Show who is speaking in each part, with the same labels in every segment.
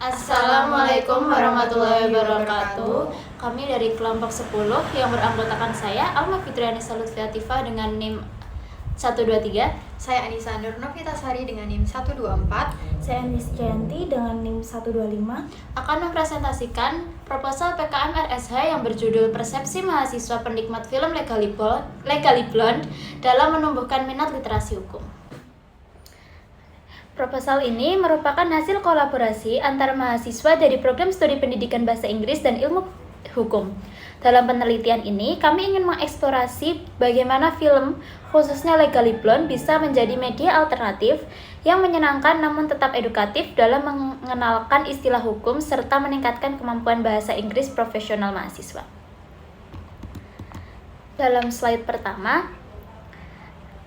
Speaker 1: Assalamualaikum warahmatullahi wabarakatuh. Kami dari kelompok 10 yang beranggotakan saya, Alma Fitriani Lutfiatifah dengan NIM 123.
Speaker 2: Saya Anissa Nur Novitasari dengan NIM 124.
Speaker 3: Saya Anis Jayanti dengan NIM 125.
Speaker 1: Akan mempresentasikan proposal PKM RSH yang berjudul Persepsi Mahasiswa Penikmat Film Legally Blonde dalam menumbuhkan minat literasi hukum. Proposal ini merupakan hasil kolaborasi antara mahasiswa dari Program Studi Pendidikan Bahasa Inggris dan Ilmu Hukum. Dalam penelitian ini, kami ingin mengeksplorasi bagaimana film, khususnya Legally Blonde, bisa menjadi media alternatif yang menyenangkan namun tetap edukatif dalam mengenalkan istilah hukum serta meningkatkan kemampuan bahasa Inggris profesional mahasiswa. Dalam slide pertama,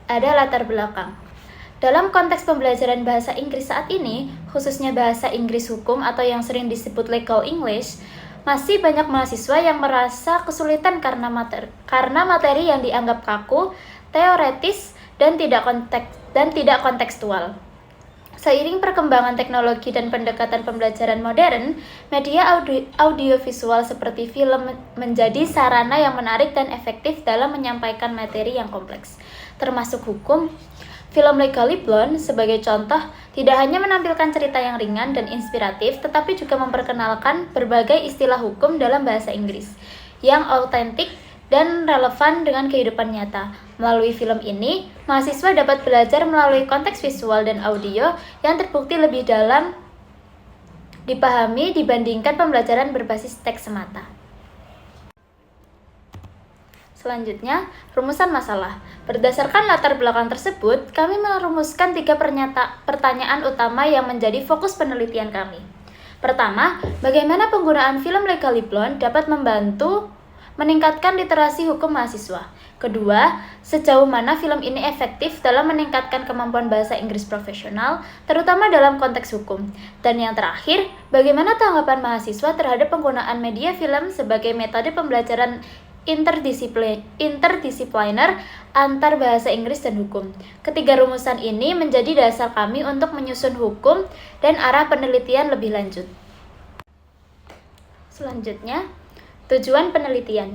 Speaker 1: ada latar belakang. Dalam konteks pembelajaran bahasa Inggris saat ini, khususnya bahasa Inggris hukum atau yang sering disebut legal English, masih banyak mahasiswa yang merasa kesulitan karena materi yang dianggap kaku, teoretis, dan tidak kontekstual. Seiring perkembangan teknologi dan pendekatan pembelajaran modern, media audiovisual seperti film menjadi sarana yang menarik dan efektif dalam menyampaikan materi yang kompleks, termasuk hukum. Film Legally Blonde, sebagai contoh, tidak hanya menampilkan cerita yang ringan dan inspiratif, tetapi juga memperkenalkan berbagai istilah hukum dalam bahasa Inggris yang autentik dan relevan dengan kehidupan nyata. Melalui film ini, mahasiswa dapat belajar melalui konteks visual dan audio yang terbukti lebih dalam dipahami dibandingkan pembelajaran berbasis teks semata. Selanjutnya, rumusan masalah. Berdasarkan latar belakang tersebut, kami merumuskan 3 pertanyaan utama yang menjadi fokus penelitian kami. Pertama, bagaimana penggunaan film Legally Blonde dapat membantu meningkatkan literasi hukum mahasiswa? Kedua, sejauh mana film ini efektif dalam meningkatkan kemampuan bahasa Inggris profesional, terutama dalam konteks hukum? Dan yang terakhir, bagaimana tanggapan mahasiswa terhadap penggunaan media film sebagai metode pembelajaran interdisipliner antar bahasa Inggris dan hukum. Ketiga rumusan ini menjadi dasar kami untuk menyusun hukum dan arah penelitian lebih lanjut. Selanjutnya, tujuan penelitian.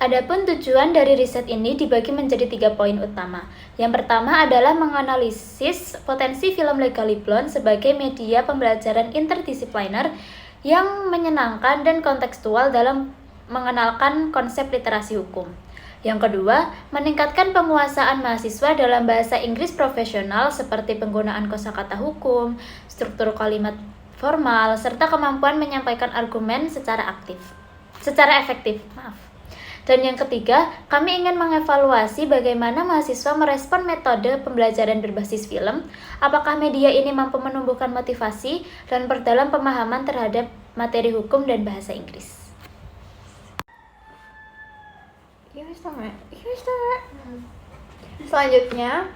Speaker 1: Adapun tujuan dari riset ini dibagi menjadi 3 poin utama. Yang pertama adalah menganalisis potensi film Legally Blonde sebagai media pembelajaran interdisipliner yang menyenangkan dan kontekstual dalam mengenalkan konsep literasi hukum. Yang kedua, meningkatkan penguasaan mahasiswa dalam bahasa Inggris profesional seperti penggunaan kosakata hukum, struktur kalimat formal, serta kemampuan menyampaikan argumen secara efektif. Dan yang ketiga, kami ingin mengevaluasi bagaimana mahasiswa merespon metode pembelajaran berbasis film, apakah media ini mampu menumbuhkan motivasi dan perdalam pemahaman terhadap materi hukum dan bahasa Inggris.
Speaker 2: Selanjutnya,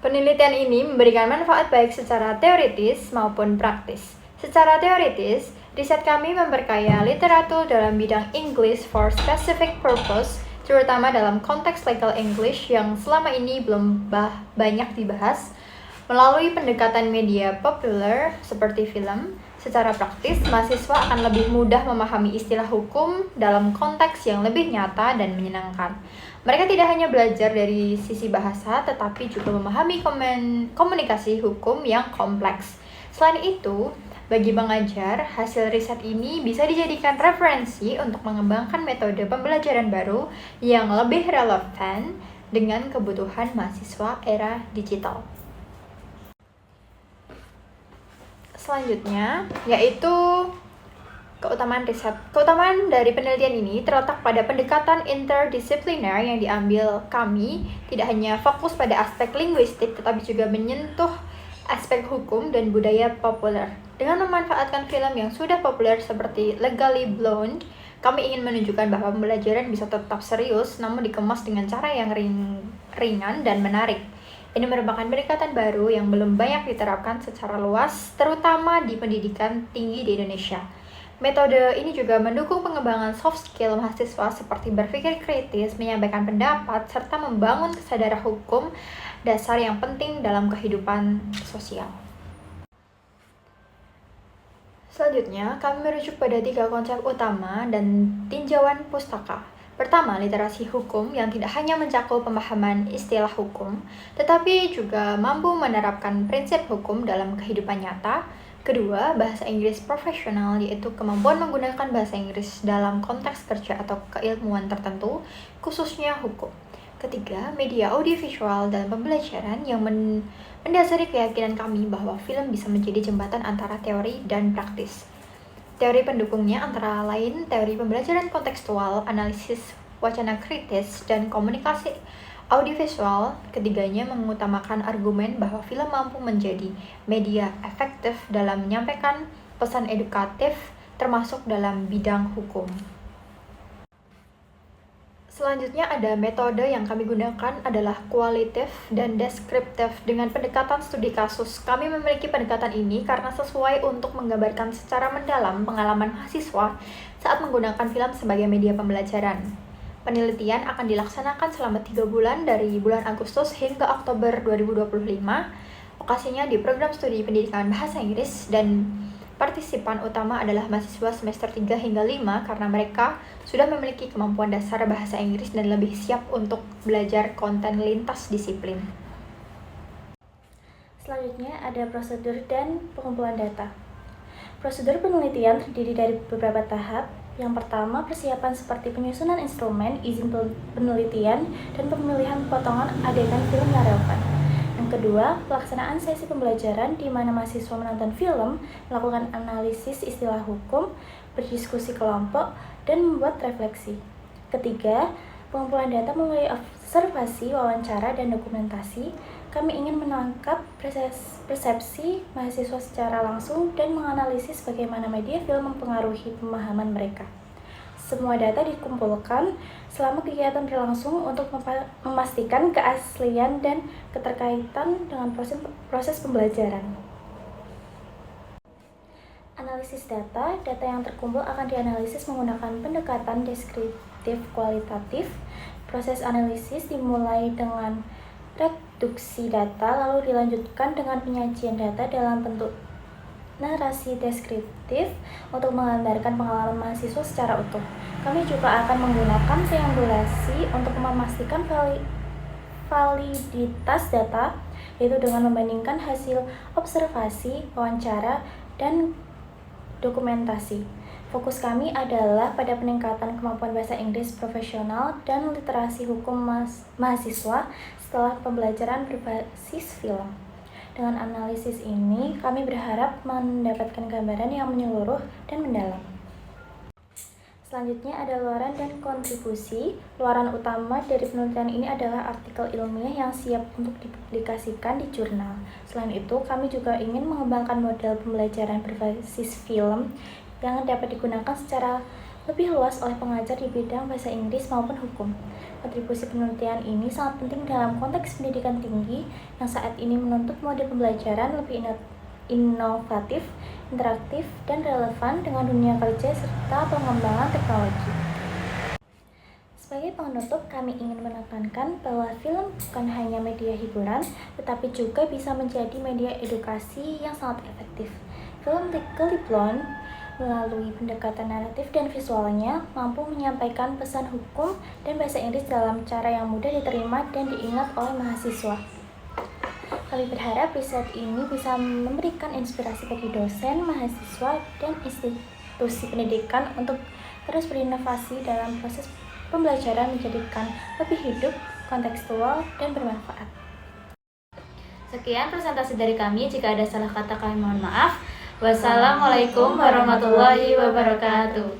Speaker 2: penelitian ini memberikan manfaat baik secara teoritis maupun praktis. Secara teoritis, riset kami memperkaya literatur dalam bidang English for specific purpose, terutama dalam konteks legal English yang selama ini belum banyak dibahas. Melalui pendekatan media populer seperti film, secara praktis, mahasiswa akan lebih mudah memahami istilah hukum dalam konteks yang lebih nyata dan menyenangkan. Mereka tidak hanya belajar dari sisi bahasa, tetapi juga memahami komunikasi hukum yang kompleks. Selain itu, bagi pengajar, hasil riset ini bisa dijadikan referensi untuk mengembangkan metode pembelajaran baru yang lebih relevan dengan kebutuhan mahasiswa era digital. Selanjutnya, yaitu keutamaan riset. Keutamaan dari penelitian ini terletak pada pendekatan interdisipliner yang diambil kami, tidak hanya fokus pada aspek linguistik, tetapi juga menyentuh aspek hukum dan budaya populer. Dengan memanfaatkan film yang sudah populer seperti Legally Blonde, kami ingin menunjukkan bahwa pembelajaran bisa tetap serius, namun dikemas dengan cara yang ringan dan menarik. Ini merupakan pendekatan baru yang belum banyak diterapkan secara luas, terutama di pendidikan tinggi di Indonesia. Metode ini juga mendukung pengembangan soft skill mahasiswa seperti berpikir kritis, menyampaikan pendapat, serta membangun kesadaran hukum dasar yang penting dalam kehidupan sosial. Selanjutnya, kami merujuk pada 3 konsep utama dan tinjauan pustaka. Pertama, literasi hukum yang tidak hanya mencakup pemahaman istilah hukum, tetapi juga mampu menerapkan prinsip hukum dalam kehidupan nyata. Kedua, bahasa Inggris profesional, yaitu kemampuan menggunakan bahasa Inggris dalam konteks kerja atau keilmuan tertentu, khususnya hukum. Ketiga, media audiovisual dalam pembelajaran yang mendasari keyakinan kami bahwa film bisa menjadi jembatan antara teori dan praktis. Teori pendukungnya antara lain teori pembelajaran kontekstual, analisis wacana kritis, dan komunikasi audiovisual. Ketiganya mengutamakan argumen bahwa film mampu menjadi media efektif dalam menyampaikan pesan edukatif, termasuk dalam bidang hukum. Selanjutnya ada metode yang kami gunakan adalah kualitatif dan deskriptif. Dengan pendekatan studi kasus, kami memiliki pendekatan ini karena sesuai untuk menggambarkan secara mendalam pengalaman mahasiswa saat menggunakan film sebagai media pembelajaran. Penelitian akan dilaksanakan selama 3 bulan dari bulan Agustus hingga Oktober 2025. Lokasinya di program studi pendidikan bahasa Inggris dan partisipan utama adalah mahasiswa semester 3 hingga 5 karena mereka sudah memiliki kemampuan dasar bahasa Inggris dan lebih siap untuk belajar konten lintas disiplin.
Speaker 3: Selanjutnya ada prosedur dan pengumpulan data. Prosedur penelitian terdiri dari beberapa tahap. Yang pertama, persiapan seperti penyusunan instrumen, izin penelitian, dan pemilihan potongan adegan film yang relevan. Yang kedua, pelaksanaan sesi pembelajaran di mana mahasiswa menonton film, melakukan analisis istilah hukum, berdiskusi kelompok, dan membuat refleksi. Ketiga, pengumpulan data melalui observasi, wawancara, dan dokumentasi. Kami ingin menangkap persepsi mahasiswa secara langsung dan menganalisis bagaimana media film mempengaruhi pemahaman mereka. Semua data dikumpulkan selama kegiatan berlangsung untuk memastikan keaslian dan keterkaitan dengan proses pembelajaran. Analisis data yang terkumpul akan dianalisis menggunakan pendekatan deskriptif kualitatif. Proses analisis dimulai dengan reduksi data, lalu dilanjutkan dengan penyajian data dalam bentuk narasi deskriptif untuk menggambarkan pengalaman mahasiswa secara utuh. Kami juga akan menggunakan triangulasi untuk memastikan validitas data, yaitu dengan membandingkan hasil observasi, wawancara, dan dokumentasi. Fokus kami adalah pada peningkatan kemampuan bahasa Inggris profesional dan literasi hukum mahasiswa setelah pembelajaran berbasis film. Dengan analisis ini, kami berharap mendapatkan gambaran yang menyeluruh dan mendalam. Selanjutnya ada luaran dan kontribusi. Luaran utama dari penelitian ini adalah artikel ilmiah yang siap untuk dipublikasikan di jurnal. Selain itu, kami juga ingin mengembangkan model pembelajaran berbasis film yang dapat digunakan secara lebih luas oleh pengajar di bidang bahasa Inggris maupun hukum. Kontribusi penelitian ini sangat penting dalam konteks pendidikan tinggi yang saat ini menuntut model pembelajaran lebih inovatif, interaktif, dan relevan dengan dunia kerja serta pengembangan teknologi. Sebagai penutup, kami ingin menekankan bahwa film bukan hanya media hiburan, tetapi juga bisa menjadi media edukasi yang sangat efektif. Film Legally Blonde melalui pendekatan naratif dan visualnya mampu menyampaikan pesan hukum dan bahasa Inggris dalam cara yang mudah diterima dan diingat oleh mahasiswa. Kami berharap riset ini bisa memberikan inspirasi bagi dosen, mahasiswa, dan institusi pendidikan untuk terus berinovasi dalam proses pembelajaran menjadikan lebih hidup, kontekstual, dan bermanfaat.
Speaker 1: Sekian presentasi dari kami. Jika ada salah kata kami mohon maaf. Wassalamualaikum warahmatullahi wabarakatuh.